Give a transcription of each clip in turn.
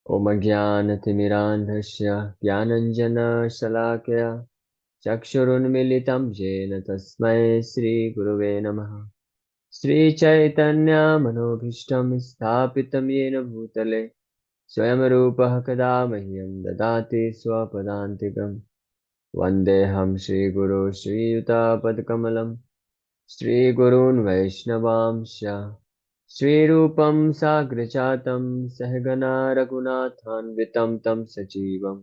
ॐ अज्ञानतिमिरान्धस्य ज्ञानञ्जनशलाकया चक्षुरुन्मीलितं येन तस्मै श्रीगुरवे नमः। श्रीचैतन्यमनोभीष्टं स्थापितं येन भूतले स्वयं रूपः कदा मह्यं ददाति स्वपदान्तिकं। वन्देऽहं श्रीगुरो श्रीयुतापदकमलं श्रीगुरून् वैष्णवांश्च श्रीरूपं साग्रजातं सहगना रघुनाथान्वितं तं सजीवम्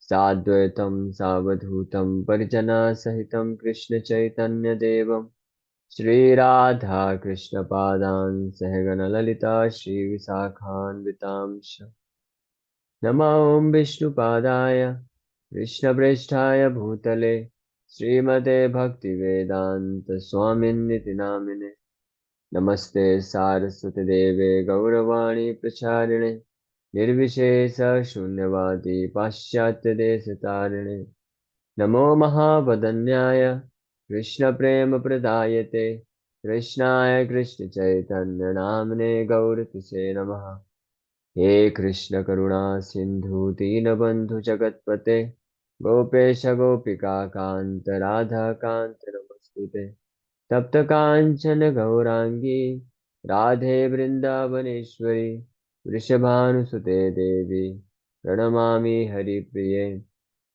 साद्वैतं सावधूतं परिजनसहितं कृष्णचैतन्यदेवं श्रीराधा कृष्णपादान् सहगणललिता श्रीविशाखान्वितांश्च नमो ॐ विष्णुपादाय कृष्णप्रेष्ठाय भूतले श्रीमते भक्तिवेदान्तस्वामिन्निति नामिने नमस्ते सारस्वतीदेवे गौरवाणी प्रचारिणे निर्विशेष शून्यवादी पाश्चात्यदेशतारिणे नमो महावदन्याय कृष्णप्रेमप्रदायते कृष्णाय कृष्णचैतन्यनाम्ने गौरतिसे नमः। हे कृष्ण करुणा सिन्धु दीनबन्धु जगत्पते गोपेश गोपिका कान्त राधा कान्त नमस्तुते तप्त काञ्चन गौरांगी राधे वृन्दावनेश्वरी वृषभानुसुते देवी प्रणमामि हरिप्रिये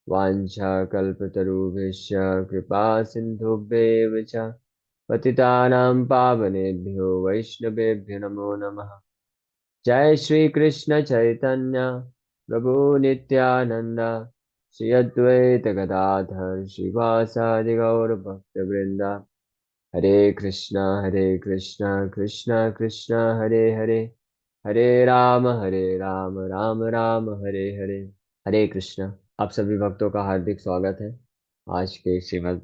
वाञ्छाकल्पतरुभ्यश्च कृपा सिन्धुभ्येव च पतितानां पावनेभ्यो वैष्णवेभ्यो नमो नमः। जय श्री कृष्ण चैतन्य प्रभु नित्यानंद श्री अद्वैत गदाधर श्रीवासादि गौर भक्त वृंदा हरे कृष्णा कृष्णा कृष्णा हरे हरे हरे राम राम राम हरे हरे। हरे कृष्णा। आप सभी भक्तों का हार्दिक स्वागत है आज के श्रीमद्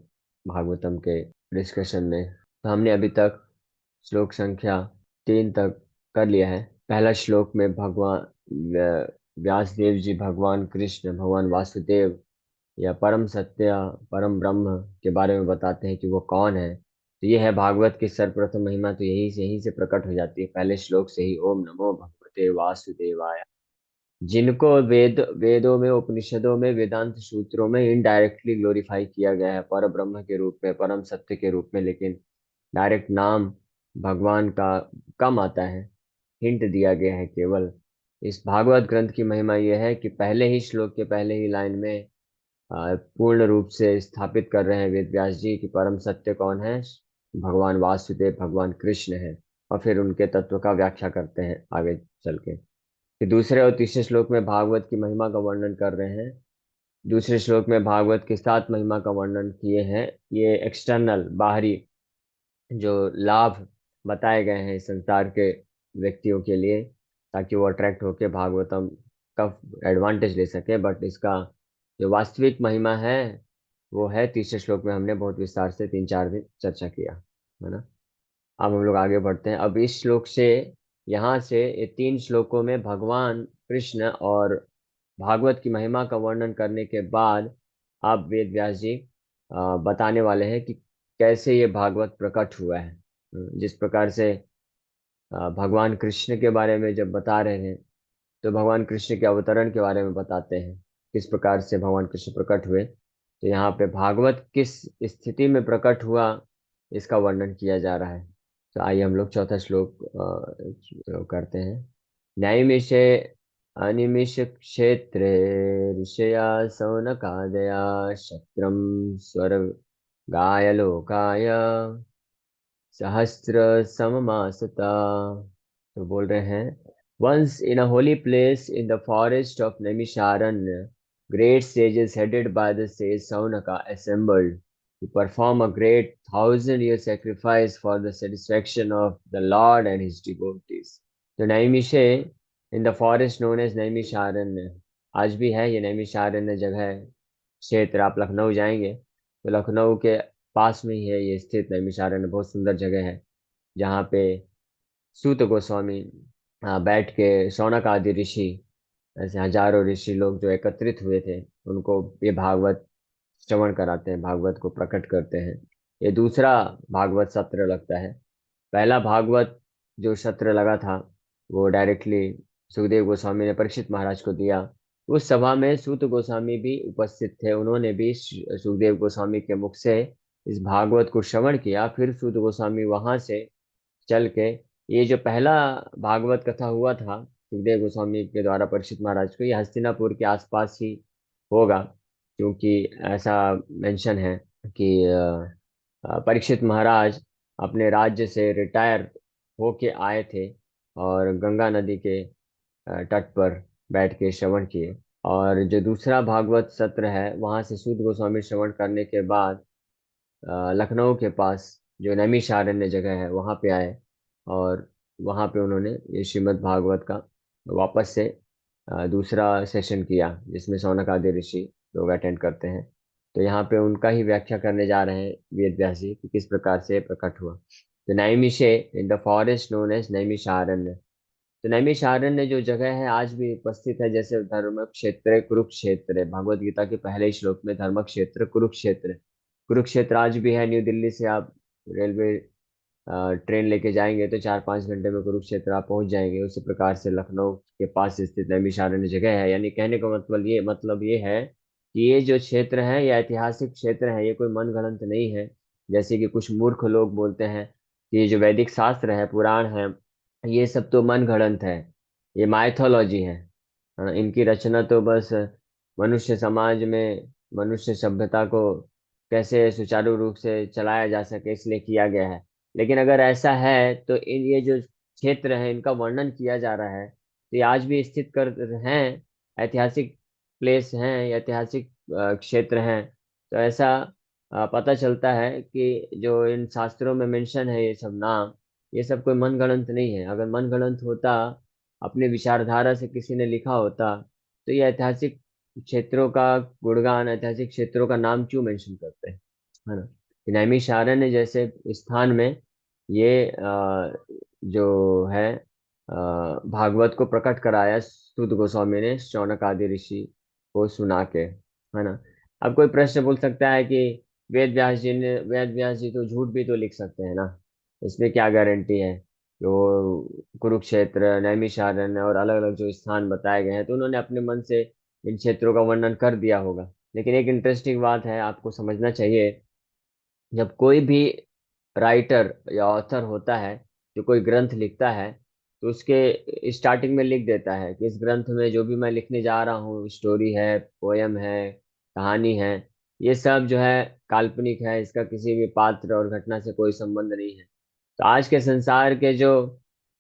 भागवतम के डिस्कशन में। तो हमने अभी तक श्लोक संख्या 3 तक कर लिया है। पहला श्लोक में भगवान व्यास देव जी भगवान कृष्ण भगवान वासुदेव या परम सत्य परम ब्रह्म के बारे में बताते हैं कि वो कौन है। तो ये है भागवत की सर्वप्रथम महिमा, तो यहीं से प्रकट हो जाती है पहले श्लोक से ही। ओम नमो भगवते वासुदेवाय। जिनको वेदों में उपनिषदों में वेदांत सूत्रों में इनडायरेक्टली ग्लोरीफाई किया गया है पर ब्रह्म के रूप में परम सत्य के रूप में, लेकिन डायरेक्ट नाम भगवान का कम आता है, हिंट दिया गया है केवल। इस भागवत ग्रंथ की महिमा यह है कि पहले ही श्लोक के पहले ही लाइन में पूर्ण रूप से स्थापित कर रहे हैं वेद व्यास जी कि परम सत्य कौन है, भगवान वासुदेव भगवान कृष्ण है। और फिर उनके तत्व का व्याख्या करते हैं आगे चल के। फिर दूसरे और तीसरे श्लोक में भागवत की महिमा का वर्णन कर रहे हैं। दूसरे श्लोक में भागवत के 7 महिमा का वर्णन किए हैं। ये एक्सटर्नल बाहरी जो लाभ बताए गए हैं इस संसार के व्यक्तियों के लिए, ताकि वो अट्रैक्ट होके भागवतम का एडवांटेज ले सके। बट इसका जो वास्तविक महिमा है वो है तीसरे श्लोक में, हमने बहुत विस्तार से 3-4 दिन चर्चा किया है ना। अब हम लोग आगे बढ़ते हैं। अब इस श्लोक से, यहाँ से ये 3 श्लोकों में भगवान कृष्ण और भागवत की महिमा का वर्णन करने के बाद आप वेद व्यास जी बताने वाले हैं कि कैसे ये भागवत प्रकट हुआ है। जिस प्रकार से भगवान कृष्ण के बारे में जब बता रहे हैं तो भगवान कृष्ण के अवतरण के बारे में बताते हैं, किस प्रकार से भगवान कृष्ण प्रकट हुए। तो यहाँ पे भागवत किस स्थिति में प्रकट हुआ इसका वर्णन किया जा रहा है। तो आइए हम लोग चौथा श्लोक करते हैं। न्यायमिषे अनिमिष क्षेत्रे ऋषया सौनकादया शत्रम स्वर्गाय लोकाय सहस्र सममासता। तो बोल रहे हैं, once in a holy place in the forest of Naimisharanya, great sages headed by the sage Saunaka assembled to perform a great 1,000-year sacrifice for the satisfaction of the Lord and his devotees. तो Naimisha in the forest known as Naimisharanya, आज भी है ये नैमिषारण्य जगह क्षेत्र। आप लखनऊ जाएंगे तो लखनऊ के पास में ही है ये स्थित नैमिषारण्य, बहुत सुंदर जगह है जहाँ पे सूत गोस्वामी बैठ के शौनक आदि ऋषि, ऐसे हजारों ऋषि लोग जो एकत्रित हुए थे, उनको ये भागवत श्रवण कराते हैं, भागवत को प्रकट करते हैं। ये दूसरा भागवत सत्र लगता है। पहला भागवत जो सत्र लगा था वो डायरेक्टली सुखदेव गोस्वामी ने परीक्षित महाराज को दिया। उस सभा में सूत गोस्वामी भी उपस्थित थे। उन्होंने भी सुखदेव गोस्वामी के मुख से इस भागवत को श्रवण किया। फिर सूत गोस्वामी वहां से चल के, ये जो पहला भागवत कथा हुआ था सुखदेव गोस्वामी के द्वारा परीक्षित महाराज को, ये हस्तिनापुर के आसपास ही होगा, क्योंकि ऐसा मेंशन है कि परीक्षित महाराज अपने राज्य से रिटायर होके आए थे और गंगा नदी के तट पर बैठ के श्रवण किए। और जो दूसरा भागवत सत्र है, वहां से सूत गोस्वामी श्रवण करने के बाद लखनऊ के पास जो नैमिषारण्य जगह है वहां पे आए, और वहां पे उन्होंने ये श्रीमद् भागवत का वापस से दूसरा सेशन किया, जिसमें शौनक आदि ऋषि लोग अटेंड करते हैं। तो यहाँ पे उनका ही व्याख्या करने जा रहे हैं वेद व्यास जी कि किस प्रकार से प्रकट हुआ। तो Naimisha in the forest known as Naimisharanya. तो नैमिषारण्य जो जगह है आज भी उपस्थित है, जैसे धर्म क्षेत्र कुरुक्षेत्र है, भगवत गीता के पहले श्लोक में धर्म क्षेत्र कुरुक्षेत्र। कुरुक्षेत्र आज भी है। न्यू दिल्ली से आप रेलवे ट्रेन लेके जाएंगे तो 4-5 घंटे में कुरुक्षेत्र आप पहुंच जाएंगे। उसी प्रकार से लखनऊ के पास स्थित नैमिषारण्य जगह है। यानी कहने का मतलब ये है कि ये जो क्षेत्र है ये ऐतिहासिक क्षेत्र है, ये कोई मनगढ़ंत नहीं है। जैसे कि कुछ मूर्ख लोग बोलते हैं कि ये जो वैदिक शास्त्र है, पुराण है, ये सब तो मनगढ़ंत है, ये माइथोलॉजी है। इनकी रचना तो बस मनुष्य समाज में मनुष्य सभ्यता को कैसे सुचारू रूप से चलाया जा सके इसलिए किया गया है। लेकिन अगर ऐसा है तो इन ये जो क्षेत्र है इनका वर्णन किया जा रहा है, तो ये आज भी स्थित कर हैं, ऐतिहासिक प्लेस हैं, ऐतिहासिक क्षेत्र हैं। तो ऐसा पता चलता है कि जो इन शास्त्रों में मेंशन है ये सब नाम, ये सब कोई मनगढ़ंत नहीं है। अगर मनगढ़ंत होता, अपनी विचारधारा से किसी ने लिखा होता, तो ये ऐतिहासिक क्षेत्रों का गुणगान, ऐतिहासिक क्षेत्रों का नाम क्यों मेंशन करते हैं, है ना। नैमिषारण्य जैसे स्थान में ये जो है भागवत को प्रकट कराया सूत गोस्वामी ने शौनक आदि ऋषि को सुना के, है ना। अब कोई प्रश्न पूछ सकता है कि वेद व्यास जी तो झूठ भी तो लिख सकते हैं ना, इसमें क्या गारंटी है कि वो कुरुक्षेत्र, नैमिषारण्य और अलग अलग जो स्थान बताए गए हैं तो उन्होंने अपने मन से इन क्षेत्रों का वर्णन कर दिया होगा। लेकिन एक इंटरेस्टिंग बात है, आपको समझना चाहिए, जब कोई भी राइटर या ऑथर होता है जो कोई ग्रंथ लिखता है, तो उसके स्टार्टिंग में लिख देता है कि इस ग्रंथ में जो भी मैं लिखने जा रहा हूँ, स्टोरी है, पोयम है, कहानी है, ये सब जो है काल्पनिक है, इसका किसी भी पात्र और घटना से कोई संबंध नहीं है। तो आज के संसार के जो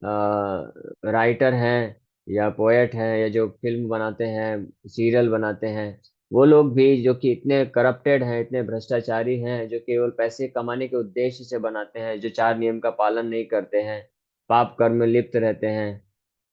राइटर हैं या पोएट हैं या जो फिल्म बनाते हैं, सीरियल बनाते हैं, वो लोग भी जो कि इतने करप्टेड हैं, इतने भ्रष्टाचारी हैं, जो केवल पैसे कमाने के उद्देश्य से बनाते हैं, जो 4 नियम का पालन नहीं करते हैं, पाप कर्म में लिप्त रहते हैं,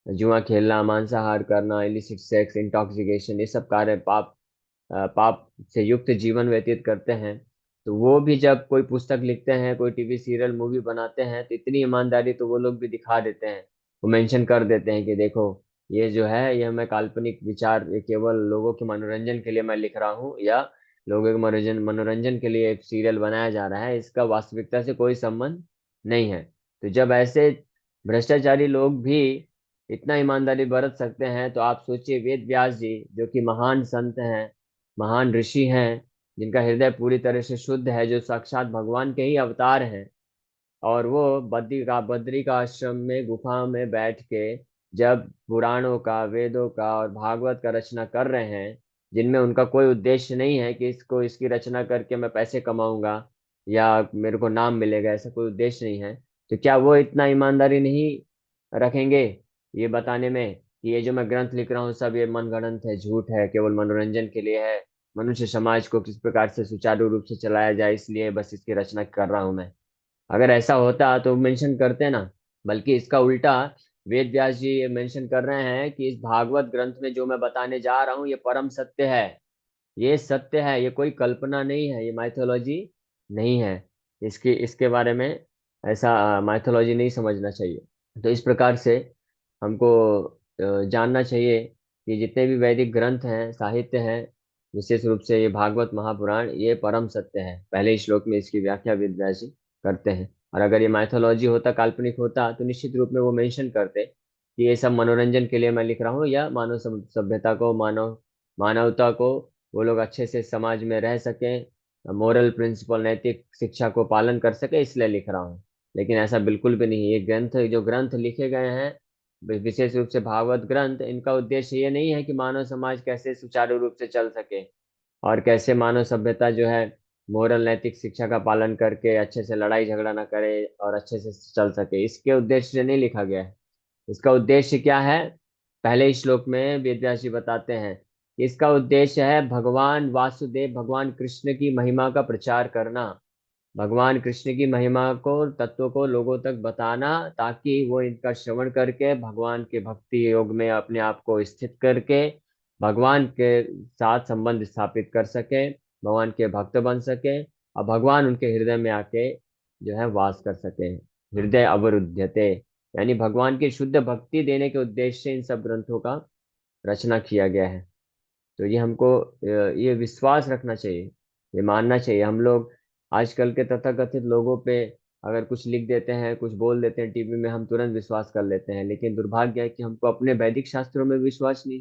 जुआ खेलना, मांसाहार करना, इलिसिट सेक्स, इंटॉक्सिकेशन, ये सब कार्य पाप से युक्त जीवन व्यतीत करते हैं। तो वो भी जब कोई पुस्तक लिखते हैं, कोई टीवी सीरियल मूवी बनाते हैं, तो इतनी ईमानदारी तो वो लोग भी दिखा देते हैं। वो मेंशन कर देते हैं कि देखो, ये जो है ये मैं काल्पनिक विचार, ये केवल लोगों के मनोरंजन के लिए मैं लिख रहा हूँ, या लोगों के मनोरंजन मनोरंजन के लिए एक सीरियल बनाया जा रहा है, इसका वास्तविकता से कोई संबंध नहीं है। तो जब ऐसे भ्रष्टाचारी लोग भी इतना ईमानदारी बरत सकते हैं, तो आप सोचिए वेद व्यास जी जो कि महान संत हैं, महान ऋषि हैं, जिनका हृदय पूरी तरह से शुद्ध है, जो साक्षात भगवान के ही अवतार हैं, और वो बद्री का आश्रम में गुफा में बैठ के जब पुराणों का, वेदों का और भागवत का रचना कर रहे हैं, जिनमें उनका कोई उद्देश्य नहीं है कि इसको इसकी रचना करके मैं पैसे कमाऊंगा या मेरे को नाम मिलेगा, ऐसा कोई उद्देश्य नहीं है, तो क्या वो इतना ईमानदारी नहीं रखेंगे ये बताने में कि ये जो मैं ग्रंथ लिख रहा हूँ सब ये मनगढ़ंत है, झूठ है, केवल मनोरंजन के लिए है, मनुष्य समाज को किस प्रकार से सुचारू रूप से चलाया जाए इसलिए बस इसकी रचना कर रहा हूं मैं। अगर ऐसा होता तो मेंशन करते ना। बल्कि इसका उल्टा वेद व्यास जी ये मेंशन कर रहे हैं कि इस भागवत ग्रंथ में जो मैं बताने जा रहा हूँ ये परम सत्य है, ये सत्य है, ये कोई कल्पना नहीं है, ये माइथोलॉजी नहीं है। इसके इसके बारे में ऐसा माइथोलॉजी नहीं समझना चाहिए। तो इस प्रकार से हमको जानना चाहिए कि जितने भी वैदिक ग्रंथ हैं, साहित्य हैं, विशेष रूप से ये भागवत महापुराण, ये परम सत्य है। पहले ही श्लोक में इसकी व्याख्या वेद व्यास जी करते हैं। और अगर ये माइथोलॉजी होता, काल्पनिक होता, तो निश्चित रूप में वो मेंशन करते कि ये सब मनोरंजन के लिए मैं लिख रहा हूँ, या मानव सभ्यता को, मानवता को, वो लोग अच्छे से समाज में रह सकें, मोरल प्रिंसिपल, नैतिक शिक्षा को पालन कर सके, इसलिए लिख रहा हूँ। लेकिन ऐसा बिल्कुल भी नहीं है। ये ग्रंथ, जो ग्रंथ लिखे गए हैं, विशेष रूप से भागवत ग्रंथ, इनका उद्देश्य ये नहीं है कि मानव समाज कैसे सुचारू रूप से चल सके और कैसे मानव सभ्यता जो है मोरल नैतिक शिक्षा का पालन करके अच्छे से लड़ाई झगड़ा ना करे और अच्छे से चल सके, इसके उद्देश्य से नहीं लिखा गया है। इसका उद्देश्य क्या है? पहले ही श्लोक में वेदव्यास जी बताते हैं कि इसका उद्देश्य है भगवान वासुदेव, भगवान कृष्ण की महिमा का प्रचार करना, भगवान कृष्ण की महिमा को, तत्व को लोगों तक बताना, ताकि वो इनका श्रवण करके भगवान के भक्ति योग में अपने आप को स्थित करके भगवान के साथ संबंध स्थापित कर सके, भगवान के भक्त बन सके और भगवान उनके हृदय में आके जो है वास कर सके। हृदय अवरुध्यते, यानी भगवान की शुद्ध भक्ति देने के उद्देश्य से इन सब ग्रंथों का रचना किया गया है। तो ये हमको ये विश्वास रखना चाहिए, ये मानना चाहिए। हम लोग आजकल के तथाकथित लोगों पे अगर कुछ लिख देते हैं, कुछ बोल देते हैं टीवी में, हम तुरंत विश्वास कर लेते हैं, लेकिन दुर्भाग्य है कि हमको अपने वैदिक शास्त्रों में विश्वास नहीं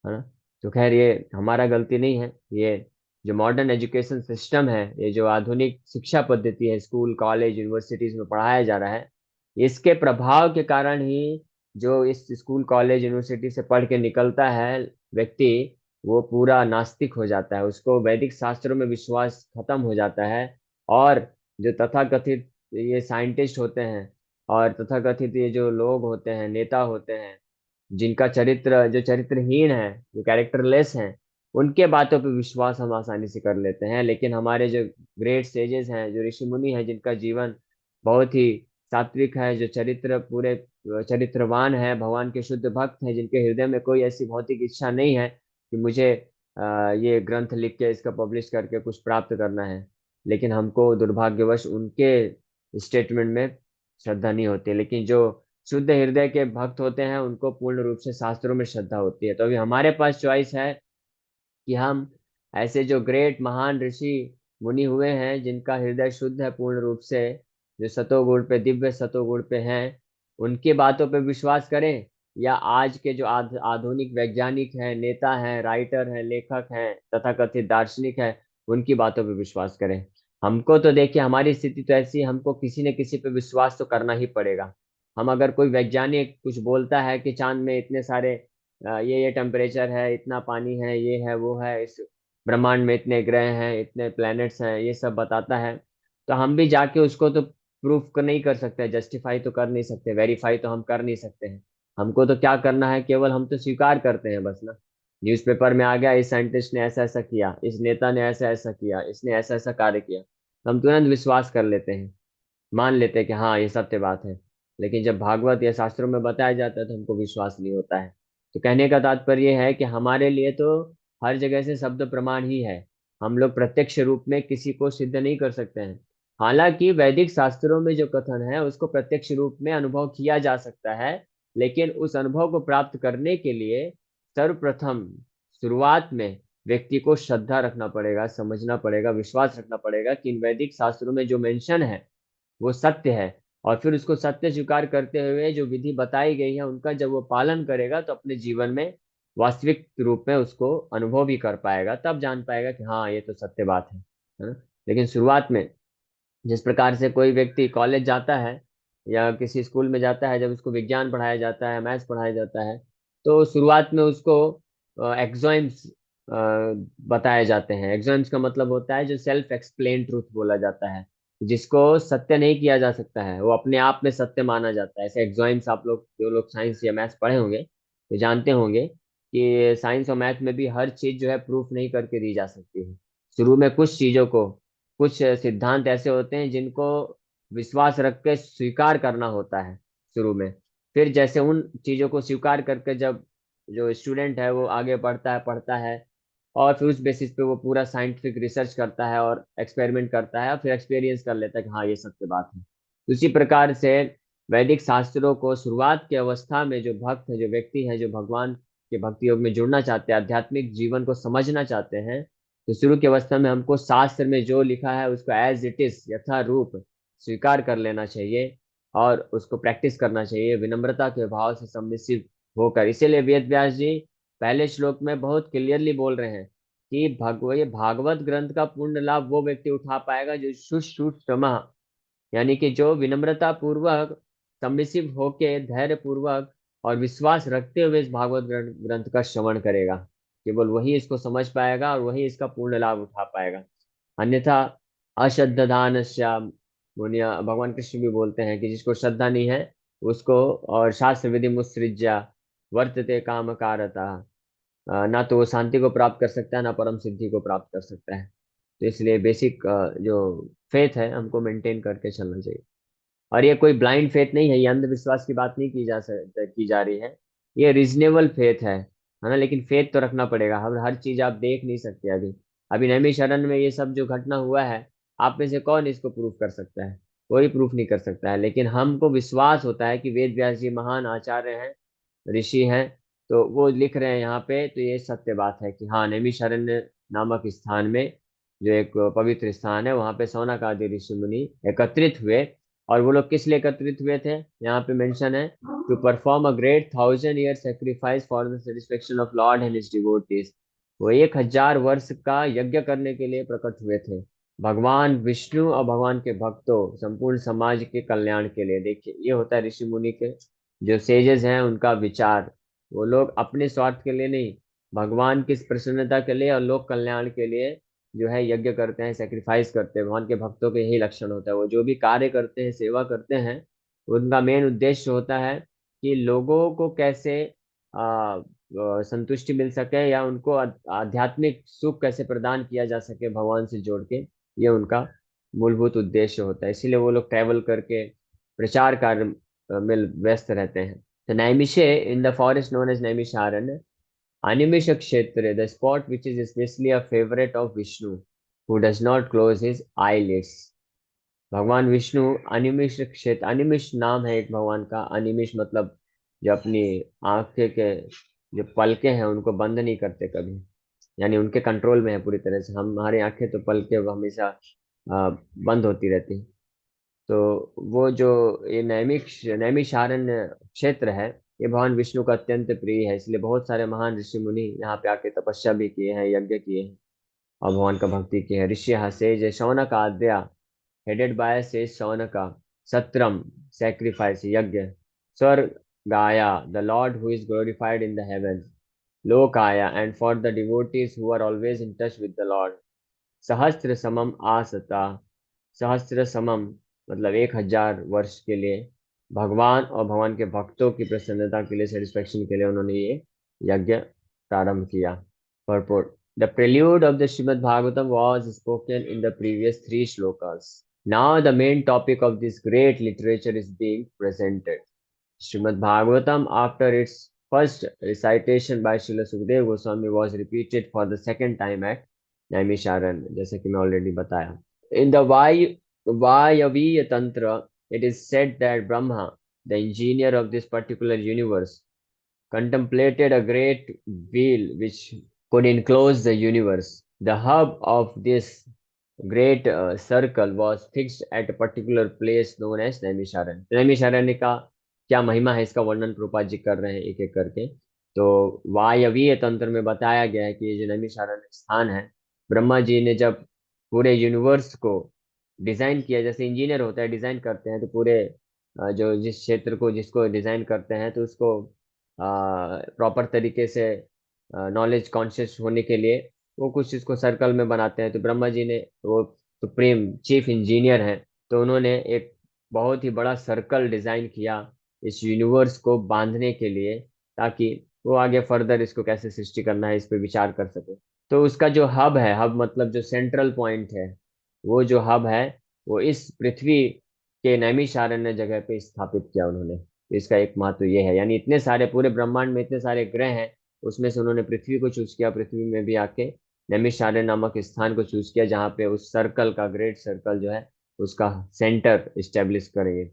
है ना। तो खैर, ये हमारा गलती नहीं है। ये जो मॉडर्न एजुकेशन सिस्टम है, ये जो आधुनिक शिक्षा पद्धति है, स्कूल कॉलेज यूनिवर्सिटीज में पढ़ाया जा रहा है, इसके प्रभाव के कारण ही जो इस स्कूल कॉलेज यूनिवर्सिटी से पढ़ के निकलता है व्यक्ति, वो पूरा नास्तिक हो जाता है, उसको वैदिक शास्त्रों में विश्वास खत्म हो जाता है। और जो तथाकथित ये साइंटिस्ट होते हैं और तथाकथित ये जो लोग होते हैं, नेता होते हैं, जिनका चरित्र, जो चरित्रहीन है, जो कैरेक्टरलेस हैं, उनके बातों पे विश्वास हम आसानी से कर लेते हैं। लेकिन हमारे जो ग्रेट सेजेस हैं, जो ऋषि मुनि हैं, जिनका जीवन बहुत ही सात्विक है, जो चरित्र पूरे चरित्रवान है, भगवान के शुद्ध भक्त हैं, जिनके हृदय में कोई ऐसी भौतिक इच्छा नहीं है कि मुझे ये ग्रंथ लिख के इसका पब्लिश करके कुछ प्राप्त करना है, लेकिन हमको दुर्भाग्यवश उनके स्टेटमेंट में श्रद्धा नहीं होती। लेकिन जो शुद्ध हृदय के भक्त होते हैं, उनको पूर्ण रूप से शास्त्रों में श्रद्धा होती है। तो अभी हमारे पास चॉइस है कि हम ऐसे जो ग्रेट महान ऋषि मुनि हुए हैं, जिनका हृदय शुद्ध है पूर्ण रूप से, जो सतोगुण पे, दिव्य सतोगुण पे हैं, उनकी बातों पे विश्वास करें, या आज के जो आधुनिक वैज्ञानिक हैं, नेता हैं, राइटर हैं, लेखक हैं, तथाकथित दार्शनिक हैं, उनकी बातों पे विश्वास करें। हमको तो देखिए, हमारी स्थिति तो ऐसी है, हमको किसी न किसी पे विश्वास तो करना ही पड़ेगा। हम अगर कोई वैज्ञानिक कुछ बोलता है कि चांद में इतने सारे ये टेम्परेचर है, इतना पानी है, ये है वो है, इस ब्रह्मांड में इतने ग्रह हैं, इतने प्लैनेट्स हैं, ये सब बताता है, तो हम भी जाके उसको तो प्रूफ नहीं कर सकते, जस्टिफाई तो कर नहीं सकते, वेरीफाई तो हम कर नहीं सकते हैं। हमको तो क्या करना है, केवल हम तो स्वीकार करते हैं बस ना। न्यूज़पेपर में आ गया, इस साइंटिस्ट ने ऐसा ऐसा किया, इस नेता ने ऐसा ऐसा किया, इसने ऐसा ऐसा कार्य किया, तो हम तुरंत विश्वास कर लेते हैं, मान लेते हैं कि हाँ ये सत्य बात है। लेकिन जब भागवत या शास्त्रों में बताया जाता है तो हमको विश्वास नहीं होता है। तो कहने का तात्पर्य यह है कि हमारे लिए तो हर जगह से शब्द प्रमाण ही है, हम लोग प्रत्यक्ष रूप में किसी को सिद्ध नहीं कर सकते हैं। हालांकि वैदिक शास्त्रों में जो कथन है उसको प्रत्यक्ष रूप में अनुभव किया जा सकता है, लेकिन उस अनुभव को प्राप्त करने के लिए सर्वप्रथम शुरुआत में व्यक्ति को श्रद्धा रखना पड़ेगा, समझना पड़ेगा, विश्वास रखना पड़ेगा कि इन वैदिक शास्त्रों में जो मेंशन है वो सत्य है। और फिर उसको सत्य स्वीकार करते हुए जो विधि बताई गई है उनका जब वो पालन करेगा, तो अपने जीवन में वास्तविक रूप में उसको अनुभव भी कर पाएगा, तब जान पाएगा कि हाँ ये तो सत्य बात है ना। लेकिन शुरुआत में जिस प्रकार से कोई व्यक्ति कॉलेज जाता है या किसी स्कूल में जाता है, जब उसको विज्ञान पढ़ाया जाता है, मैथ्स पढ़ाया जाता है, तो शुरुआत में उसको एग्जाम्स बताए जाते हैं। एग्जाम्स का मतलब होता है जो सेल्फ एक्सप्लेन ट्रूथ बोला जाता है, जिसको सत्य नहीं किया जा सकता है, वो अपने आप में सत्य माना जाता है। ऐसे एग्जाम्स आप लोग, जो लोग साइंस या मैथ्स पढ़े होंगे, तो जानते होंगे कि साइंस और मैथ में भी हर चीज जो है प्रूफ नहीं करके दी जा सकती है। शुरू में कुछ चीजों को, कुछ सिद्धांत ऐसे होते हैं जिनको विश्वास रख के स्वीकार करना होता है शुरू में। फिर जैसे उन चीजों को स्वीकार करके जब जो स्टूडेंट है वो आगे बढ़ता है और फिर उस बेसिस पे वो पूरा साइंटिफिक रिसर्च करता है और एक्सपेरिमेंट करता है और फिर एक्सपीरियंस कर लेता है कि हाँ ये सत्य बात है। उसी प्रकार से वैदिक शास्त्रों को शुरुआत की अवस्था में जो भक्त है, जो व्यक्ति है, जो भगवान के भक्ति योग में जुड़ना चाहते हैं, आध्यात्मिक जीवन को समझना चाहते हैं, तो शुरू की अवस्था में हमको शास्त्र में जो लिखा है उसको एज इट इज, यथा रूप स्वीकार कर लेना चाहिए। और उसको प्रैक्टिस करना चाहिए विनम्रता के भाव से सम्मिलित होकर। इसीलिए वेद व्यास जी पहले श्लोक में बहुत क्लियरली बोल रहे हैं कि ये भागवत ग्रंथ का पूर्ण लाभ वो व्यक्ति उठा पाएगा जो शुश्रूषमा, यानी कि जो विनम्रता पूर्वक, सम्मिलित होके, धैर्य पूर्वक और विश्वास रखते हुए इस भागवत ग्रंथ का श्रवण करेगा। केवल वही इसको समझ पाएगा और वही इसका पूर्ण लाभ उठा पाएगा। अन्यथा अश्रद्धानस्या मुनिया, भगवान कृष्ण भी बोलते हैं कि जिसको श्रद्धा नहीं है उसको, और शास्त्र विधि मुत्सृज्या वर्तते काम कारता, ना तो वो शांति को प्राप्त कर सकता है ना परम सिद्धि को प्राप्त कर सकता है। तो इसलिए बेसिक जो फेथ है हमको मेंटेन करके चलना चाहिए। और ये कोई ब्लाइंड फेथ नहीं है, ये अंधविश्वास की बात नहीं की जा रही है, ये रीजनेबल फेथ है ना। लेकिन फेथ तो रखना पड़ेगा, हर चीज आप देख नहीं सकते अभी। अभी नैमिषारण्य में ये सब जो घटना हुआ है, आप में से कौन इसको प्रूफ कर सकता है? कोई प्रूफ नहीं कर सकता है, लेकिन हमको विश्वास होता है कि वेद व्यास जी महान आचार्य हैं, ऋषि हैं, तो वो लिख रहे हैं यहाँ पे, तो ये सत्य बात है कि हाँ, नैमिषारण्य नामक स्थान में, जो एक पवित्र स्थान है, वहां पे सौनक आदि ऋषि मुनि एकत्रित हुए। और वो लोग किस लिए एकत्रित हुए थे? यहाँ पे मेंशन है, to perform a great 1000 year sacrifice for the satisfaction of lord and his devotees. वो 1000 वर्ष का यज्ञ करने के लिए प्रकट हुए थे, भगवान विष्णु और भगवान के भक्तों, संपूर्ण समाज के कल्याण के लिए। देखिए, ये होता है ऋषि मुनि के, जो सेजेस हैं, उनका विचार। वो लोग अपने स्वार्थ के लिए नहीं, भगवान की प्रसन्नता के लिए और लोक कल्याण के लिए जो है यज्ञ करते हैं, सेक्रीफाइस करते हैं। भगवान के भक्तों के यही लक्षण होता है, वो जो भी कार्य करते हैं, सेवा करते हैं, उनका मेन उद्देश्य होता है कि लोगों को कैसे संतुष्टि मिल सके, या उनको आध्यात्मिक सुख कैसे प्रदान किया जा सके भगवान से जोड़ के। ये उनका मूलभूत उद्देश्य होता है, इसीलिए वो लोग ट्रैवल करके प्रचार कार्य में व्यस्त रहते हैं। तो Naimisha in the forest known as Naimisharanya, Animisha Kshetra, the spot which is especially a favorite of Vishnu, who does not close his eyelids. भगवान विष्णु अनिमिष क्षेत्र, अनिमिष नाम है एक भगवान का। अनिमिष मतलब जो अपनी आंखें के जो पलके हैं उनको बंद नहीं करते कभी, यानी उनके कंट्रोल में है पूरी तरह से। हमारी आंखें तो पलके हमेशा बंद होती रहती। तो वो जो ये नैमिषारण्य क्षेत्र है, ये भगवान विष्णु का अत्यंत प्रिय है, इसलिए बहुत सारे महान ऋषि मुनि यहाँ पे आके तपस्या भी किए हैं, यज्ञ किए हैं और भगवान का भक्ति की है। ऋषि से जय शौनक आद्या, हेडेड बाय से शौनक सत्रम सैक्रिफाइस यज्ञ, स्वर्ग गाया the lord who is glorified in the heaven, लोकाया and for the devotees who are always in touch with the lord, सहस्त्र समम आसता, सहस्त्र समम मतलब 1000 वर्ष के लिए, भगवान और भगवान के भक्तों की प्रसन्नता के लिए, सेटिस्फेक्शन के लिए उन्होंने ये यज्ञ प्रारंभ किया। Purport. The prelude of the Srimad Bhagavatam was spoken in the previous 3 shlokas. Now the main topic of this great literature is being presented. Srimad Bhagavatam, after its first recitation by Srila Sukdev Goswami, was repeated for the second time at Naimisharan, जैसे कि मैं already बताया। In the Vayaviya Tantra, it is said that Brahma, the engineer of this particular universe, contemplated a great wheel which could enclose the universe. The hub of this great circle was fixed at a particular place known as Naimisharanya. Naimisharanya का क्या महिमा है, इसका वर्णन प्रभुपाद जी कर रहे हैं एक एक करके। तो वायवीय तंत्र में बताया गया है कि ये जो नैमिषारण्य स्थान है, ब्रह्मा जी ने जब पूरे यूनिवर्स को डिजाइन किया, जैसे इंजीनियर होता है डिजाइन करते हैं, तो पूरे जो जिस क्षेत्र को जिसको डिजाइन करते हैं, तो उसको प्रॉपर तरीके से नॉलेज कॉन्शियस होने के लिए वो कुछ इसको सर्कल में बनाते हैं। तो ब्रह्मा जी ने, वो सुप्रीम चीफ इंजीनियर हैं, तो उन्होंने एक बहुत ही बड़ा सर्कल डिजाइन किया इस यूनिवर्स को बांधने के लिए, ताकि वो आगे फर्दर इसको कैसे सृष्टि करना है इस पे विचार कर सके। तो उसका जो हब है, हब मतलब जो सेंट्रल पॉइंट है, वो जो हब है वो इस पृथ्वी के नैमिषारण्य जगह पे स्थापित किया उन्होंने। तो इसका एक महत्व ये है, यानी इतने सारे पूरे ब्रह्मांड में इतने सारे ग्रह हैं, उसमें से उन्होंने पृथ्वी को चूज किया, पृथ्वी में भी आके नैमिषारण्य नामक स्थान को चूज किया, जहाँ पे उस सर्कल का, ग्रेट सर्कल जो है, उसका सेंटर इस्टेब्लिश करेंगे।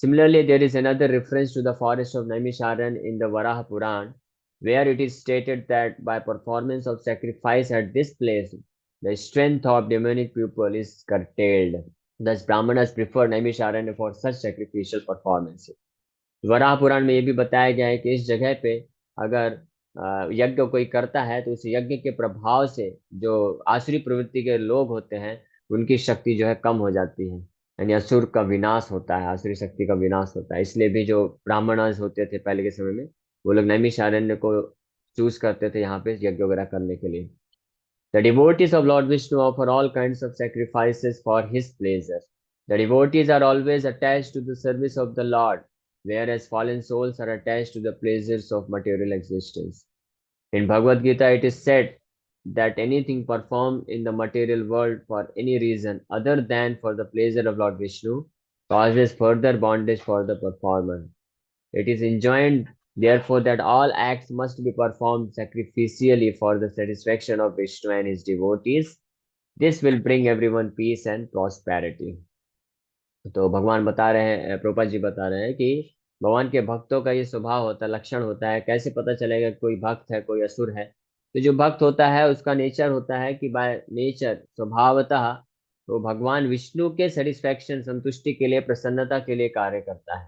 Similarly, there is another reference to the forest of Naimisharan in the Varaha Puran, where it is stated that by performance of sacrifice at this place, the strength of demonic people is curtailed. Thus Brahmanas prefer Naimisharanya for such sacrificial performances. Varaha Purana में ये भी बताया गया है कि इस जगह पे अगर यज्ञ कोई करता है तो उस यज्ञ के प्रभाव से जो आसुरी प्रवृत्ति के लोग होते हैं उनकी शक्ति जो है कम हो जाती है, यानी असुर का विनाश होता है, आसुरी शक्ति का विनाश होता है। इसलिए भी जो ब्राह्मण होते थे पहले के समय में, वो लोग नैमिषारण्य को चूज करते थे यहाँ पे यज्ञ वगैरह करने के लिए। The devotees of Lord Vishnu offer all kinds of sacrifices for his pleasure. The devotees are always attached to the service of the Lord, whereas fallen souls are attached to the pleasures of material existence. In Bhagavad Gita, it is said that anything performed in the material world for any reason other than for the pleasure of Lord Vishnu causes further bondage for the performer. It is enjoined, therefore, that all acts must be performed sacrificially for the satisfaction of Vishnu and his devotees. This will bring everyone peace and prosperity. तो भगवान बता रहे हैं, प्रभुपाद जी बता रहे हैं कि भगवान के भक्तों का ये स्वभाव होता है, लक्षण होता है। कैसे पता चलेगा कोई भक्त है कोई असुर है? तो जो भक्त होता है उसका नेचर होता है कि बाय नेचर स्वभावतः तो भगवान विष्णु के सेटिस्फैक्शन संतुष्टि के लिए, प्रसन्नता के लिए कार्य करता है।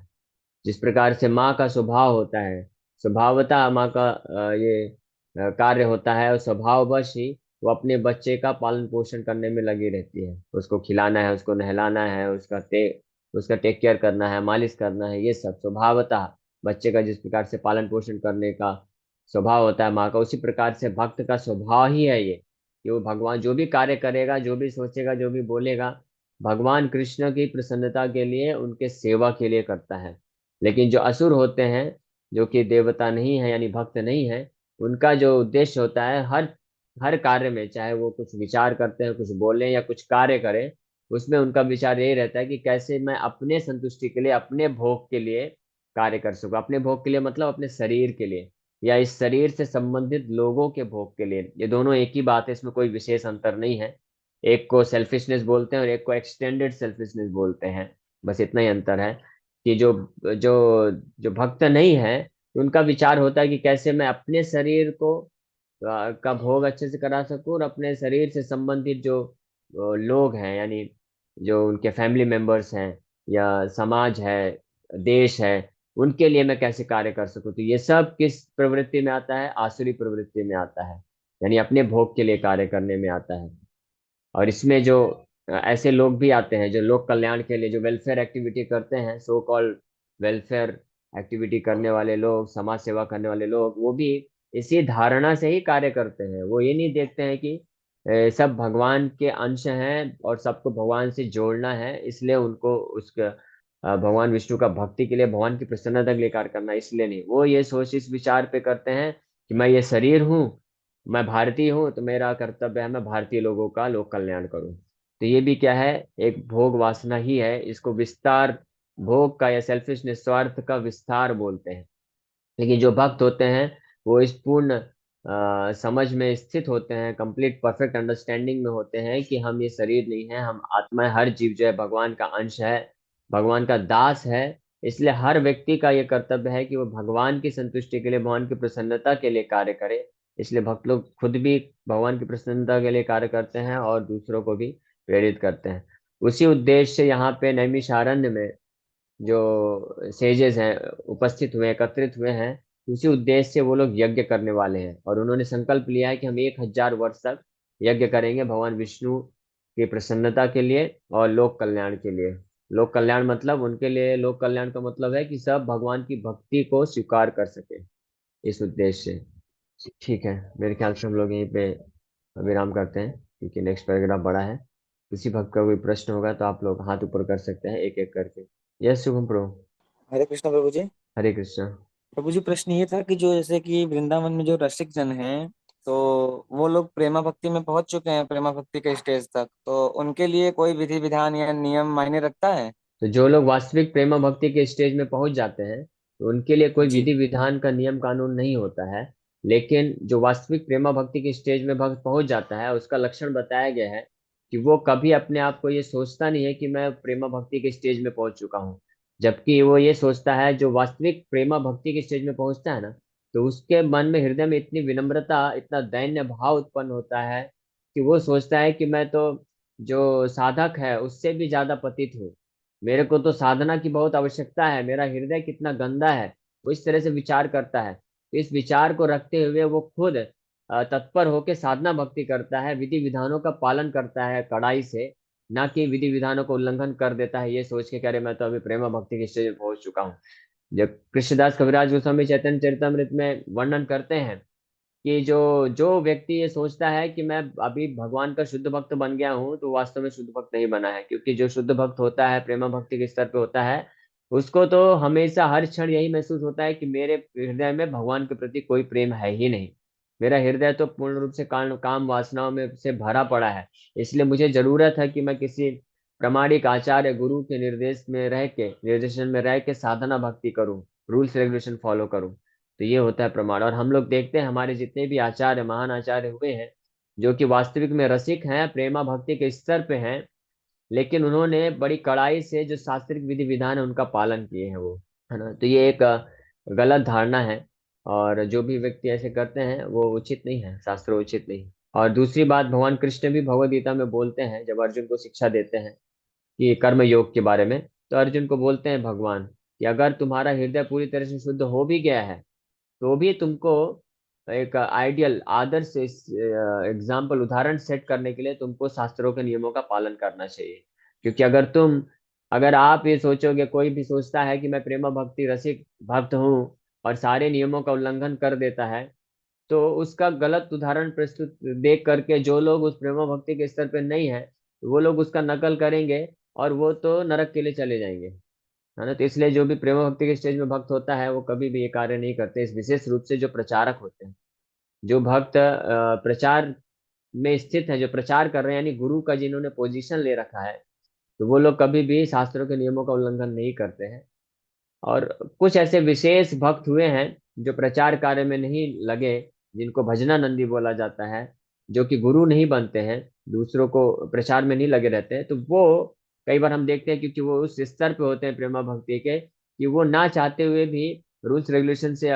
जिस प्रकार से माँ का स्वभाव होता है, स्वभावतः माँ का ये कार्य होता है और स्वभाववश ही वो अपने बच्चे का पालन पोषण करने में लगी रहती है। उसको खिलाना है, उसको नहलाना है, उसका टेक केयर करना है, मालिश करना है, ये सब स्वभावतः बच्चे का जिस प्रकार से पालन पोषण करने का स्वभाव होता है माँ का, उसी प्रकार से भक्त का स्वभाव ही है ये कि वो भगवान जो भी कार्य करेगा, जो भी सोचेगा, जो भी बोलेगा, भगवान कृष्ण की प्रसन्नता के लिए, उनके सेवा के लिए करता है। लेकिन जो असुर होते हैं, जो कि देवता नहीं है यानी भक्त नहीं है, उनका जो उद्देश्य होता है हर हर कार्य में, चाहे वो कुछ विचार करते हैं, कुछ बोले या कुछ कार्य करें, उसमें उनका विचार यही रहता है कि कैसे मैं अपने संतुष्टि के लिए, अपने भोग के लिए कार्य कर सकूं। अपने भोग के लिए मतलब अपने शरीर के लिए या इस शरीर से संबंधित लोगों के भोग के लिए। ये दोनों एक ही बात है, इसमें कोई विशेष अंतर नहीं है। एक को सेल्फिशनेस बोलते हैं और एक को एक्सटेंडेड सेल्फिशनेस बोलते हैं, बस इतना ही अंतर है कि जो जो जो भक्त नहीं है उनका विचार होता है कि कैसे मैं अपने शरीर को का भोग अच्छे से करा सकूं और अपने शरीर से संबंधित जो लोग हैं, यानी जो उनके फैमिली मेंबर्स हैं या समाज है, देश है, उनके लिए मैं कैसे कार्य कर सकूं। तो ये सब किस प्रवृत्ति में आता है? आसुरी प्रवृत्ति में आता है, यानी अपने भोग के लिए कार्य करने में आता है। और इसमें जो ऐसे लोग भी आते हैं जो लोक कल्याण के लिए, जो वेलफेयर एक्टिविटी करते हैं, सो कॉल्ड वेलफेयर एक्टिविटी करने वाले लोग, समाज सेवा करने वाले लोग, वो भी इसी धारणा से ही कार्य करते हैं। वो ये नहीं देखते हैं कि सब भगवान के अंश हैं और सबको भगवान से जोड़ना है, इसलिए उनको उसका भगवान विष्णु का भक्ति के लिए, भगवान की प्रसन्नता के लिए कार्य करना है, इसलिए नहीं। वो ये सोच इस विचार पे करते हैं कि मैं ये शरीर हूँ, मैं भारतीय हूँ, तो मेरा कर्तव्य है मैं भारतीय लोगों का लोक कल्याण करूँ। तो ये भी क्या है? एक भोग वासना ही है। इसको विस्तार भोग का या सेल्फिशनेस, स्वार्थ का विस्तार बोलते हैं। लेकिन जो भक्त होते हैं वो इस पूर्ण समझ में स्थित होते हैं, कंप्लीट परफेक्ट अंडरस्टैंडिंग में होते हैं कि हम ये शरीर नहीं है, हम आत्मा है। हर जीव जो है भगवान का अंश है, भगवान का दास है। इसलिए हर व्यक्ति का ये कर्तव्य है कि वो भगवान की संतुष्टि के लिए, भगवान की प्रसन्नता के लिए कार्य करे। इसलिए भक्त लोग खुद भी भगवान की प्रसन्नता के लिए कार्य करते हैं और दूसरों को भी प्रेरित करते हैं। उसी उद्देश्य से यहाँ पे नैमिषारण्य में जो सेजेस हैं उपस्थित हुए, एकत्रित हुए हैं, उसी उद्देश्य से वो लोग यज्ञ करने वाले हैं। और उन्होंने संकल्प लिया है कि हम 1000 वर्ष तक यज्ञ करेंगे भगवान विष्णु की प्रसन्नता के लिए और लोक कल्याण के लिए। लोक कल्याण मतलब उनके लिए, लोक कल्याण का मतलब है कि सब भगवान की भक्ति को स्वीकार कर सके, इस उद्देश्य से। ठीक है, मेरे ख्याल से हम लोग यहीं पे विराम करते हैं क्योंकि नेक्स्ट पैराग्राफ बड़ा है। किसी भक्त का कोई प्रश्न होगा तो आप लोग हाथ ऊपर कर सकते हैं एक एक करके। यस शुभम प्रो। हरे कृष्ण प्रभु जी। हरे कृष्णा। प्रभु जी, प्रश्न ये था कि जो जैसे कि वृंदावन में जो रसिक जन हैं, तो वो लोग प्रेमा भक्ति में पहुंच चुके हैं, प्रेमा भक्ति के स्टेज तक, तो उनके लिए कोई विधि विधान या नियम मायने रखता है? तो जो लोग वास्तविक प्रेम भक्ति के स्टेज में पहुंच जाते हैं तो उनके लिए कोई जी। विधि विधान का नियम कानून नहीं होता है। लेकिन जो वास्तविक प्रेम भक्ति के स्टेज में भक्त पहुंच जाता है उसका लक्षण बताया गया है कि वो कभी अपने आप को ये सोचता नहीं है कि मैं प्रेम भक्ति के स्टेज में पहुंच चुका हूँ। जबकि वो ये सोचता है, जो वास्तविक प्रेम भक्ति के स्टेज में पहुंचता है ना, तो उसके मन में, हृदय में इतनी विनम्रता, इतना दैन्य भाव उत्पन्न होता है कि वो सोचता है कि मैं तो जो साधक है उससे भी ज्यादा पतित हूँ। मेरे को तो साधना की बहुत आवश्यकता है, मेरा हृदय कितना गंदा है, वो इस तरह से विचार करता है। तो इस विचार को रखते हुए वो खुद तत्पर होकर साधना भक्ति करता है, विधि विधानों का पालन करता है कड़ाई से, ना कि विधि विधानों को उल्लंघन कर देता है ये सोच के कह रहे मैं तो अभी प्रेम भक्ति के स्टेज में पहुंच चुका हूँ। जब कृष्णदास कविराज गोस्वामी चैतन्य चरितमृत में वर्णन करते हैं कि जो जो व्यक्ति ये सोचता है कि मैं अभी भगवान का शुद्ध भक्त बन गया हूँ, तो वास्तव में शुद्ध भक्त नहीं बना है। क्योंकि जो शुद्ध भक्त होता है, प्रेमा भक्ति के स्तर पे होता है, उसको तो हमेशा हर क्षण यही महसूस होता है कि मेरे हृदय में भगवान के प्रति कोई प्रेम है ही नहीं। मेरा हृदय तो पूर्ण रूप से काम वासनाओं में से भरा पड़ा है। इसलिए मुझे जरूरत है कि मैं किसी प्रामाणिक आचार्य गुरु के निर्देशन में रह के साधना भक्ति करूं, रूल्स रेगुलेशन फॉलो करूं। तो ये होता है प्रमाण। और हम लोग देखते हैं हमारे जितने भी आचार्य, महान आचार्य हुए हैं, जो कि वास्तविक में रसिक हैं, प्रेमा भक्ति के स्तर पे हैं, लेकिन उन्होंने बड़ी कड़ाई से जो शास्त्रिक विधि विधान है उनका पालन किए हैं वो, है ना। तो ये एक गलत धारणा है, और जो भी व्यक्ति ऐसे करते हैं वो उचित नहीं है, शास्त्र उचित नहीं है। और दूसरी बात, भगवान कृष्ण भी भगवद गीता में बोलते हैं, जब अर्जुन को शिक्षा देते हैं कि कर्म योग के बारे में, तो अर्जुन को बोलते हैं भगवान कि अगर तुम्हारा हृदय पूरी तरह से शुद्ध हो भी गया है, तो भी तुमको एक आइडियल आदर्श एग्जाम्पल उदाहरण सेट करने के लिए तुमको शास्त्रों के नियमों का पालन करना चाहिए। क्योंकि अगर आप ये सोचोगे, कोई भी सोचता है कि मैं प्रेम भक्ति रसिक भक्त हूँ और सारे नियमों का उल्लंघन कर देता है, तो उसका गलत उदाहरण प्रस्तुत देख करके जो लोग उस प्रेम भक्ति के स्तर पर नहीं है, वो लोग उसका नकल करेंगे, और वो तो नरक के लिए चले जाएंगे, है ना। तो इसलिए जो भी प्रेम भक्ति के स्टेज में भक्त होता है वो कभी भी ये कार्य नहीं करते। इस विशेष रूप से जो प्रचारक होते हैं, जो भक्त प्रचार में स्थित है, जो प्रचार कर रहे हैं, यानी गुरु का जिन्होंने पोजीशन ले रखा है, तो वो लोग कभी भी शास्त्रों के नियमों का उल्लंघन नहीं करते हैं। और कुछ ऐसे विशेष भक्त हुए हैं जो प्रचार कार्य में नहीं लगे, जिनको भजनानंदी बोला जाता है, जो कि गुरु नहीं बनते हैं, दूसरों को प्रचार में नहीं लगे रहते हैं, तो वो कई बार हम देखते हैं, क्योंकि वो उस स्तर पे होते हैं प्रेमा भक्ति के, कि वो ना चाहते हुए भी रूल्स रेगुलेशन से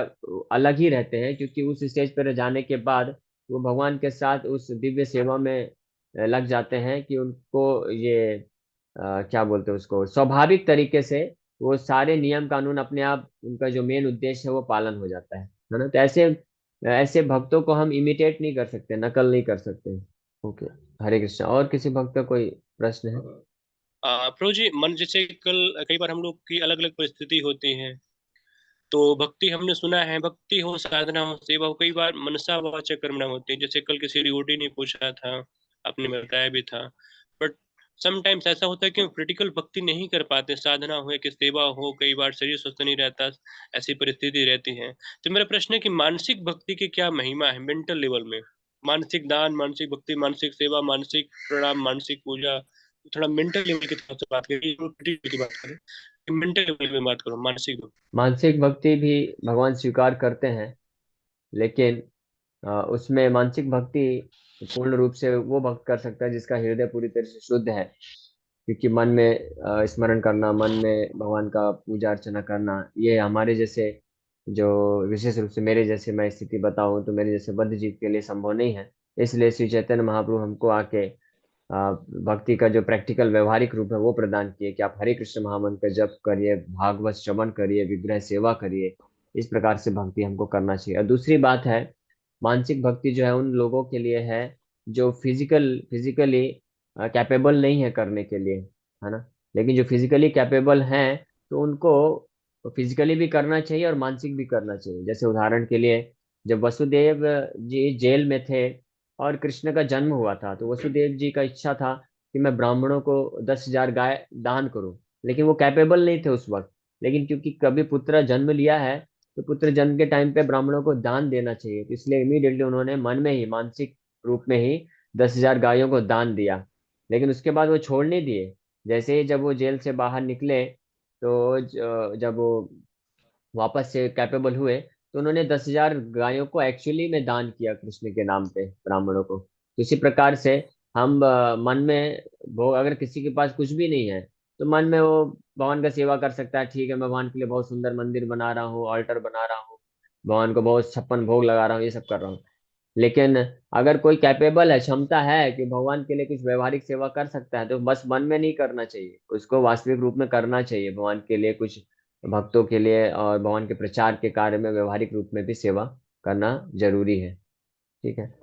अलग ही रहते हैं। क्योंकि उस स्टेज पर जाने के बाद वो भगवान के साथ उस दिव्य सेवा में लग जाते हैं कि उनको ये क्या बोलते हैं उसको, स्वाभाविक तरीके से वो सारे नियम कानून अपने आप, उनका जो मेन उद्देश्य है वो पालन हो जाता है ना। तो ऐसे ऐसे भक्तों को हम इमिटेट नहीं कर सकते, नकल नहीं कर सकते। ओके। हरे कृष्णा। और किसी भक्त का कोई प्रश्न है? प्रभु जी, मन जैसे कल कई बार हम लोग की अलग अलग परिस्थिति होती है। तो भक्ति हमने सुना है, भक्ति हो, साधना हो, सेवा हो, कई बार मनसा वाचक कर्मणा होती है। जैसे कल किसी डिवोटी ने पूछा था, आपने बताया भी था। बट समटाइम्स ऐसा होता है कि हम क्रिटिकल भक्ति नहीं कर पाते, साधना हो या कि सेवा हो, कई बार शरीर स्वस्थ नहीं रहता, ऐसी परिस्थिति रहती है। तो मेरा प्रश्न है कि मानसिक भक्ति की क्या महिमा है मेंटल लेवल में? मानसिक दान, मानसिक भक्ति, मानसिक सेवा, मानसिक प्रणाम, मानसिक पूजा। थोड़ा मेंटल लेवल की तरफ से बात करें, की बात करें, मेंटल लेवल में बात करो, मानसिक भक्ति। मानसिक भक्ति भी भगवान स्वीकार करते हैं, लेकिन उसमें मानसिक भक्ति पूर्ण रूप से वो भक्त कर सकता है जिसका हृदय पूरी तरह से शुद्ध है। क्योंकि मन में स्मरण करना, मन में भगवान का पूजा अर्चना करना, ये हमारे जैसे, जो विशेष रूप से मेरे जैसे मैं स्थिति बताऊं तो मेरे जैसे बद्ध जीव के लिए संभव नहीं है। इसलिए श्री चैतन्य महाप्रभु हमको आके भक्ति का जो प्रैक्टिकल व्यवहारिक रूप है वो प्रदान किए, कि आप हरे कृष्ण महामंत्र का जप करिए, भागवत श्रवण करिए, विग्रह सेवा करिए। इस प्रकार से भक्ति हमको करना चाहिए। और दूसरी बात है, मानसिक भक्ति जो है उन लोगों के लिए है जो फिजिकली कैपेबल नहीं है करने के लिए, है ना। लेकिन जो फिजिकली कैपेबल हैं, तो उनको फिजिकली भी करना चाहिए और मानसिक भी करना चाहिए। जैसे उदाहरण के लिए, जब वसुदेव जी जेल में थे और कृष्ण का जन्म हुआ था, तो वसुदेव जी का इच्छा था कि मैं ब्राह्मणों को 10,000 गाय दान करूं। लेकिन वो कैपेबल नहीं थे उस वक्त। लेकिन क्योंकि कभी पुत्र जन्म लिया है, तो पुत्र जन्म के टाइम पे ब्राह्मणों को दान देना चाहिए, तो इसलिए इमीडिएटली उन्होंने मन में ही, मानसिक रूप में ही 10,000 गायों को दान दिया। लेकिन उसके बाद वो छोड़ नहीं दिए। जैसे ही जब वो जेल से बाहर निकले, तो जब वो वापस से कैपेबल हुए, तो उन्होंने 10,000 गायों को एक्चुअली में दान किया कृष्ण के नाम पे ब्राह्मणों को। तो इसी प्रकार से हम मन में वो, अगर किसी के पास कुछ भी नहीं है, तो मन में वो भगवान का सेवा कर सकता है। ठीक है, मैं भगवान के लिए बहुत सुंदर मंदिर बना रहा हूँ, ऑल्टर बना रहा हूँ, भगवान को बहुत 56 भोग लगा रहा हूँ, ये सब कर रहा हूँ। लेकिन अगर कोई कैपेबल है, क्षमता है कि भगवान के लिए कुछ व्यवहारिक सेवा कर सकता है, तो बस मन में नहीं करना चाहिए, उसको वास्तविक रूप में करना चाहिए। भगवान के लिए कुछ, भक्तों के लिए और भगवान के प्रचार के कार्य में व्यवहारिक रूप में भी सेवा करना जरूरी है। ठीक है।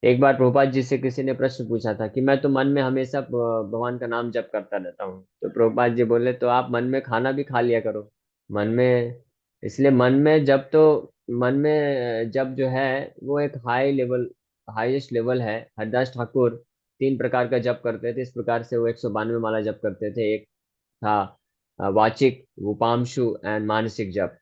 एक बार प्रभुपाद जी से किसी ने प्रश्न पूछा था कि मैं तो मन में हमेशा भगवान का नाम जप करता रहता हूँ। तो प्रभुपाद जी बोले तो आप मन में खाना भी खा लिया करो। मन में, इसलिए मन में जब तो, मन में जब जो है वो एक हाई लेवल, हाईएस्ट लेवल है। हरदास ठाकुर 3 प्रकार का जप करते थे। इस प्रकार से वो 192 माला जप करते थे। एक था वाचिक, उपांशु एंड मानसिक जप।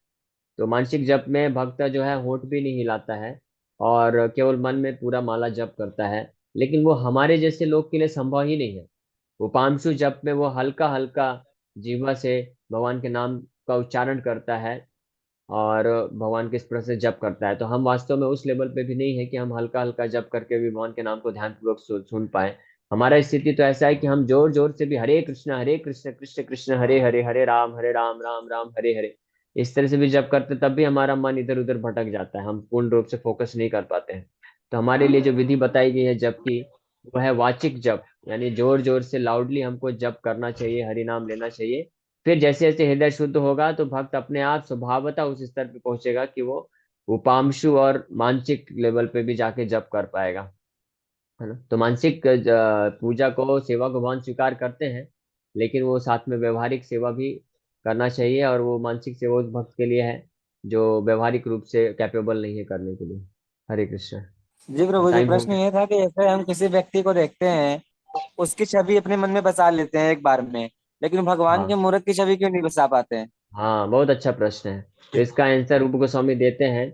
तो मानसिक जप में भक्त जो है होंठ भी नहीं हिलाता है और केवल मन में पूरा माला जप करता है। लेकिन वो हमारे जैसे लोग के लिए संभव ही नहीं है। वो पांचु जप में वो हल्का हल्का जीवा से भगवान के नाम का उच्चारण करता है और भगवान के स्पर्श से जप करता है। तो हम वास्तव में उस लेवल पे भी नहीं है कि हम हल्का हल्का जप करके भी भगवान के नाम को ध्यानपूर्वक सुन पाए। हमारा स्थिति तो ऐसा है कि हम जोर जोर से भी हरे कृष्ण कृष्ण कृष्ण हरे हरे, हरे राम राम राम हरे हरे, इस तरह से भी जप करते, तब भी हमारा मन इधर उधर भटक जाता है, हम पूर्ण रूप से फोकस नहीं कर पाते हैं। तो हमारे लिए जो विधि बताई गई है जप की, वो है वाचिक जप, यानी जोर जोर से लाउडली हमको जप करना चाहिए, हरि नाम लेना चाहिए। फिर जैसे जैसे हृदय शुद्ध होगा तो भक्त अपने आप स्वभावतः उस स्तर पे पहुंचेगा कि वो उपांशु और मानसिक लेवल पे भी जाके जप कर पाएगा। है ना। तो मानसिक पूजा को, सेवा को भगवान स्वीकार करते हैं, लेकिन वो साथ में व्यवहारिक सेवा भी करना चाहिए। और वो मानसिक सेवा उस भक्त के लिए है जो व्यवहारिक रूप से कैपेबल नहीं है करने के लिए। हरे कृष्ण। जी प्रभु जी, टाइम हो प्रश्न गया। ये था कि जैसे हम किसी व्यक्ति को देखते हैं, उसकी छवि अपने मन में बसा लेते हैं एक बार में, लेकिन भगवान के हाँ मूर्त की छवि क्यों नहीं बसा पाते हैं? हाँ, बहुत अच्छा प्रश्न है। तो इसका आंसर रूप गोस्वामी देते हैं,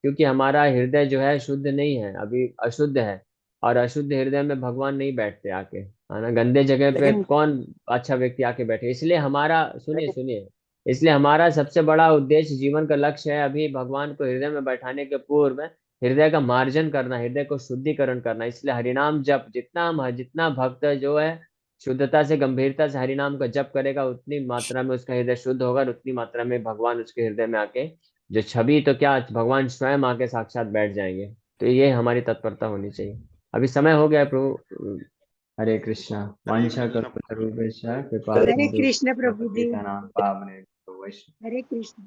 क्योंकि हमारा हृदय जो है शुद्ध नहीं है, अभी अशुद्ध है। और अशुद्ध हृदय में भगवान नहीं बैठते आके, है ना। गंदे जगह पे लेकिन कौन अच्छा व्यक्ति आके बैठे। इसलिए हमारा, सुनिए लेकिन सुनिए, इसलिए हमारा सबसे बड़ा उद्देश्य, जीवन का लक्ष्य है अभी भगवान को हृदय में बैठाने के पूर्व हृदय का मार्जन करना, हृदय को शुद्धिकरण करना। इसलिए हरिनाम जप, जितना भक्त जो है शुद्धता से, गंभीरता से हरिनाम का जप करेगा, उतनी मात्रा में उसका हृदय शुद्ध होगा और उतनी मात्रा में भगवान उसके हृदय में आके, जो छवि तो क्या, भगवान स्वयं आके साक्षात बैठ जाएंगे। तो ये हमारी तत्परता होनी चाहिए। अभी समय हो गया है प्रभु। हरे कृष्णा। हरे वांछा कृष्ण कल्पतरुभ्यश्च कृपा प्रभु। हरे सिंधु कृष्ण प्रभु जी। पतितानां पावनेभ्यो वैष्णव। हरे कृष्ण।